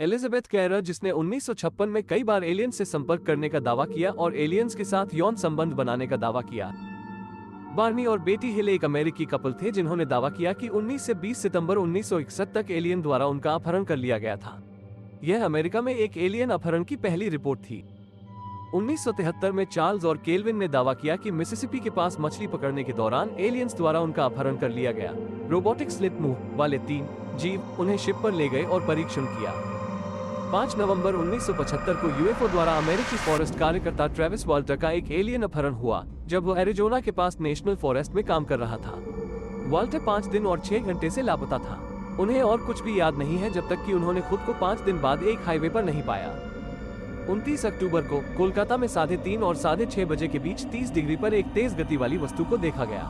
Elizabeth carrier, जिसने 1956 में कई बार एलियंस से संपर्क करने का दावा किया और एलियंस के साथ यौन संबंध बनाने का दावा किया। बार्नी और बेटी हिल एक अमेरिकी कपल थे जिन्होंने दावा किया कि 19 से 20 सितंबर 1961 तक एलियन द्वारा उनका अपहरण कर लिया गया था। यह अमेरिका में एक एलियन अपहरण की पहली रिपोर्ट थी। 1973 में चार्ल्स और केल्विन ने दावा किया कि मिसिसिपी के पास मछली पकड़ने के दौरान एलियंस द्वारा उनका अपहरण कर लिया गया। रोबोटिक स्लिट मुंह वाले 3 जीव उन्हें शिप पर ले गए और परीक्षण किया। 5 नवंबर 1975 को यूएफओ द्वारा अमेरिकी फॉरेस्ट कार्यकर्ता ट्रेविस वाल्टर का एक एलियन अपहरण हुआ जब वो एरिजोना के पास नेशनल फॉरेस्ट में काम कर रहा था। वाल्टर 5 दिन और 6 घंटे से लापता था। उन्हें और कुछ भी याद नहीं है जब तक कि उन्होंने खुद को 5 दिन बाद एक हाईवे पर नहीं पाया। 29 अक्टूबर को कोलकाता में 3:30 और 6:30 बजे के बीच 30 डिग्री पर एक तेज गति वाली वस्तु को देखा गया।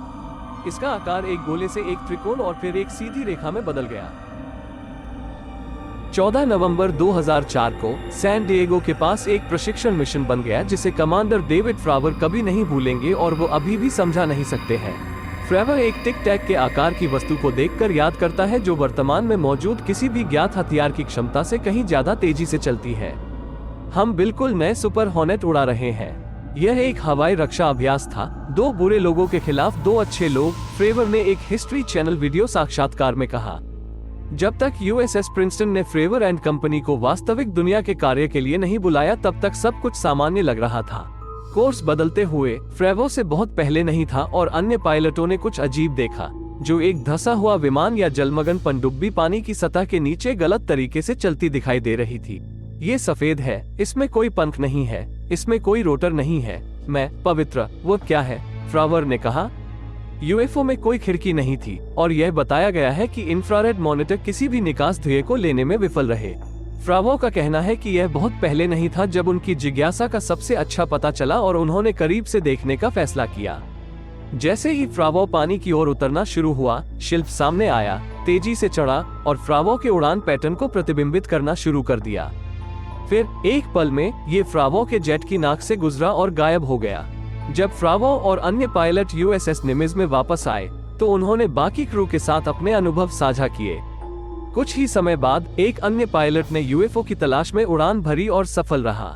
इसका आकार एक गोले से एक त्रिकोण और फिर एक सीधी रेखा में बदल गया। 14 नवंबर 2004 को सैन डिएगो के पास एक प्रशिक्षण मिशन बन गया जिसे कमांडर डेविड फ्रावर कभी नहीं भूलेंगे और वो अभी भी समझा नहीं सकते हैं। फ्रावर एक टिक टैक के आकार की वस्तु को देखकर याद करता है जो वर्तमान में मौजूद किसी भी ज्ञात हथियार की क्षमता से कहीं ज्यादा तेजी से चलती है। हम बिल्कुल नए सुपर हॉर्नेट उड़ा रहे हैं। यह एक हवाई रक्षा अभ्यास था, 2 बुरे लोगों के खिलाफ 2 अच्छे लोग, फ्रेवर ने एक हिस्ट्री चैनल वीडियो साक्षात्कार में कहा। जब तक यूएसएस प्रिंसटन ने फ्रेवर एंड कंपनी को वास्तविक दुनिया के कार्य के लिए नहीं बुलाया तब तक सब कुछ सामान्य लग रहा था। कोर्स बदलते हुए फ्रेवो से बहुत पहले नहीं था और अन्य पायलटों ने कुछ अजीब देखा, जो एक धंसा हुआ विमान या जलमग्न पनडुब्बी पानी की सतह के नीचे गलत तरीके से चलती दिखाई दे रही थी। ये सफेद है, इसमें कोई पंख नहीं है, इसमें कोई रोटर नहीं है। मैं पवित्र, वो क्या है? फ्रावर ने कहा। यूएफओ में कोई खिड़की नहीं थी और यह बताया गया है कि इंफ्रारेड मॉनिटर किसी भी निकास ध्येय को लेने में विफल रहे। फ्रावो का कहना है कि यह बहुत पहले नहीं था जब उनकी जिज्ञासा का सबसे अच्छा पता चला और उन्होंने करीब से देखने का फैसला किया। जैसे ही फ्रावो पानी की ओर उतरना शुरू हुआ, शिल्प सामने आया, तेजी से चढ़ा और फ्रावो के उड़ान पैटर्न को प्रतिबिंबित करना शुरू कर दिया। फिर एक पल में ये फ्रावो के जेट की नाक से गुजरा और गायब हो गया। जब फ्रावो और अन्य पायलट यूएसएस निमिज में वापस आए तो उन्होंने बाकी क्रू के साथ अपने अनुभव साझा किए। कुछ ही समय बाद एक अन्य पायलट ने यूएफओ की तलाश में उड़ान भरी और सफल रहा।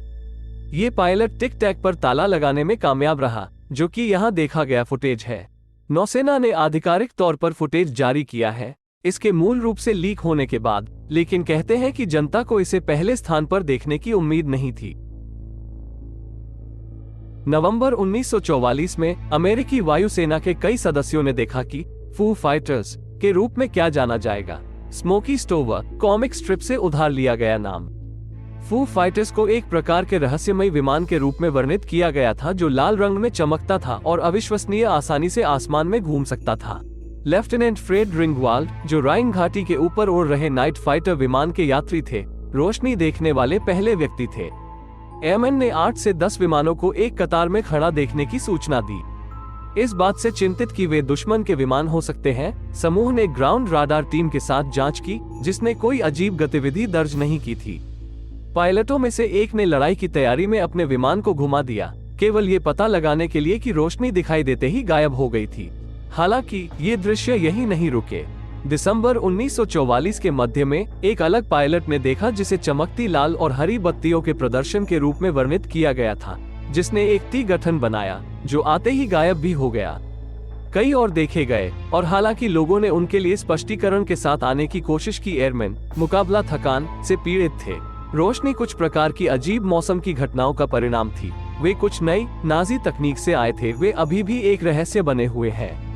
ये पायलट टिक टैक पर ताला लगाने में कामयाब रहा, जो कि यहाँ देखा गया फुटेज है। नौसेना ने आधिकारिक तौर पर फुटेज जारी किया है, इसके मूल रूप से लीक होने के बाद, लेकिन कहते हैं कि जनता को इसे पहले स्थान पर देखने की उम्मीद नहीं थी। नवंबर 1944 में अमेरिकी वायुसेना के कई सदस्यों ने देखा कि फू फाइटर्स के रूप में क्या जाना जाएगा। स्मोकी स्टोवर कॉमिक स्ट्रिप से उधार लिया गया नाम। फू फाइटर्स को एक प्रकार के रहस्यमय विमान के रूप में वर्णित किया गया था जो लाल रंग में चमकता था और अविश्वसनीय आसानी से आसमान में घूम सकता था। लेफ्टिनेंट फ्रेड रिंगवाल्ड, जो राइन घाटी के ऊपर उड़ रहे नाइट फाइटर विमान के यात्री थे, रोशनी देखने वाले पहले व्यक्ति थे। एयरमैन ने 8 से 10 विमानों को एक कतार में खड़ा देखने की सूचना दी। इस बात से चिंतित कि वे दुश्मन के विमान हो सकते हैं, समूह ने ग्राउंड राडार टीम के साथ जांच की, जिसने कोई अजीब गतिविधि दर्ज नहीं की थी। पायलटों में से एक ने लड़ाई की तैयारी में अपने विमान को घुमा दिया, केवल ये पता लगाने के लिए कि रोशनी दिखाई देते ही गायब हो गई थी। हालांकि ये दृश्य यही नहीं रुके। दिसंबर 1944 के मध्य में एक अलग पायलट ने देखा जिसे चमकती लाल और हरी बत्तियों के प्रदर्शन के रूप में वर्णित किया गया था, जिसने एक टी गठन बनाया जो आते ही गायब भी हो गया। कई और देखे गए और हालांकि लोगों ने उनके लिए स्पष्टीकरण के साथ आने की कोशिश की, एयरमैन मुकाबला थकान से पीड़ित थे। रोशनी कुछ प्रकार की अजीब मौसम की घटनाओं का परिणाम थी। वे कुछ नई नाजी तकनीक से आए थे, वे अभी भी एक रहस्य बने हुए हैं।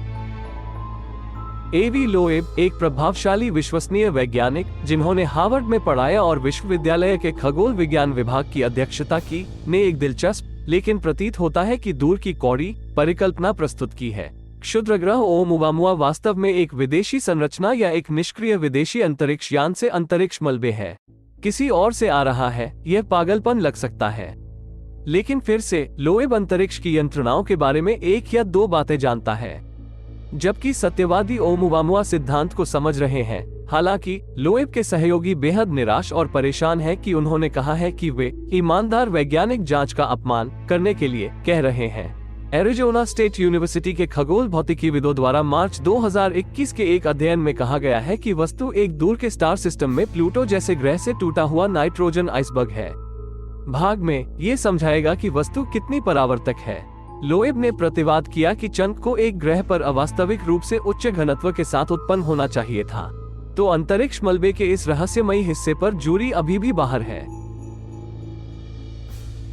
एवी लोएब, एक प्रभावशाली विश्वसनीय वैज्ञानिक जिन्होंने हार्वर्ड में पढ़ाया और विश्वविद्यालय के खगोल विज्ञान विभाग की अध्यक्षता की, ने एक दिलचस्प लेकिन प्रतीत होता है कि दूर की कौड़ी परिकल्पना प्रस्तुत की है। क्षुद्र ग्रह ओमुवामुआ वास्तव में एक विदेशी संरचना या एक निष्क्रिय विदेशी अंतरिक्ष यान से अंतरिक्ष मलबे है। किसी और से आ रहा है, यह पागलपन लग सकता है। लेकिन फिर से लोएब अंतरिक्ष की यंत्रणाओं के बारे में 1 या 2 बातें जानता है, जबकि सत्यवादी ओमुवामुआ सिद्धांत को समझ रहे हैं। हालांकि लोएब के सहयोगी बेहद निराश और परेशान हैं कि उन्होंने कहा है कि वे ईमानदार वैज्ञानिक जांच का अपमान करने के लिए कह रहे हैं। एरिजोना स्टेट यूनिवर्सिटी के खगोल भौतिकीविदों द्वारा मार्च 2021 के एक अध्ययन में कहा गया है कि वस्तु एक दूर के स्टार सिस्टम में प्लूटो जैसे ग्रह से टूटा हुआ नाइट्रोजन आइसबर्ग है। भाग में ये समझाएगा कि वस्तु कितनी परावर्तक है। लोएब ने प्रतिवाद किया कि चंद्र को एक ग्रह पर अवास्तविक रूप से उच्च घनत्व के साथ उत्पन्न होना चाहिए था, तो अंतरिक्ष मलबे के इस रहस्यमयी हिस्से पर जूरी अभी भी बाहर है।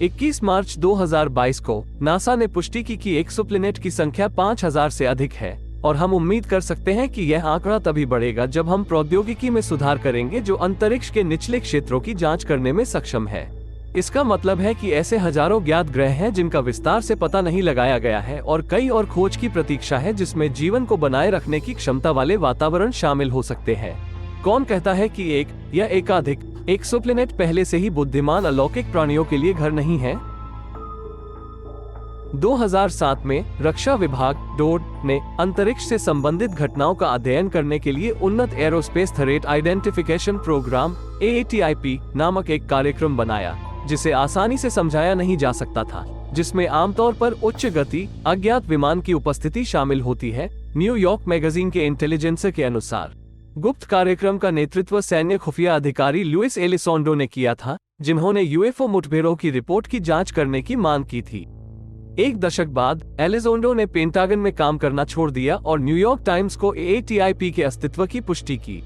21 मार्च 2022 को नासा ने पुष्टि की कि एक्सोप्लैनेट की संख्या 5000 से अधिक है और हम उम्मीद कर सकते हैं कि यह आंकड़ा तभी बढ़ेगा जब हम प्रौद्योगिकी में सुधार करेंगे जो अंतरिक्ष के निचले क्षेत्रों की जांच करने में सक्षम है। इसका मतलब है कि ऐसे हजारों ज्ञात ग्रह हैं जिनका विस्तार से पता नहीं लगाया गया है और कई और खोज की प्रतीक्षा है जिसमें जीवन को बनाए रखने की क्षमता वाले वातावरण शामिल हो सकते हैं। कौन कहता है कि एक या एकाधिक एक्सोप्लैनेट पहले से ही बुद्धिमान अलौकिक प्राणियों के लिए घर नहीं है? 2007 में रक्षा विभाग डोड ने अंतरिक्ष से संबंधित घटनाओं का अध्ययन करने के लिए उन्नत aerospace threat identification programme AATIP नामक एक कार्यक्रम बनाया, जिसे आसानी से समझाया नहीं जा सकता था, जिसमें आमतौर पर उच्च गति अज्ञात विमान की उपस्थिति शामिल होती है। न्यूयॉर्क मैगजीन के इंटेलिजेंस के अनुसार गुप्त कार्यक्रम का नेतृत्व सैन्य खुफिया अधिकारी लुइस एलिसोंडो ने किया था, जिन्होंने यूएफओ मुठभेड़ों की रिपोर्ट की जांच करने की मांग की थी। एक दशक बाद एलिसोंडो ने पेंटागन में काम करना छोड़ दिया और न्यूयॉर्क टाइम्स को AATIP के अस्तित्व की पुष्टि की।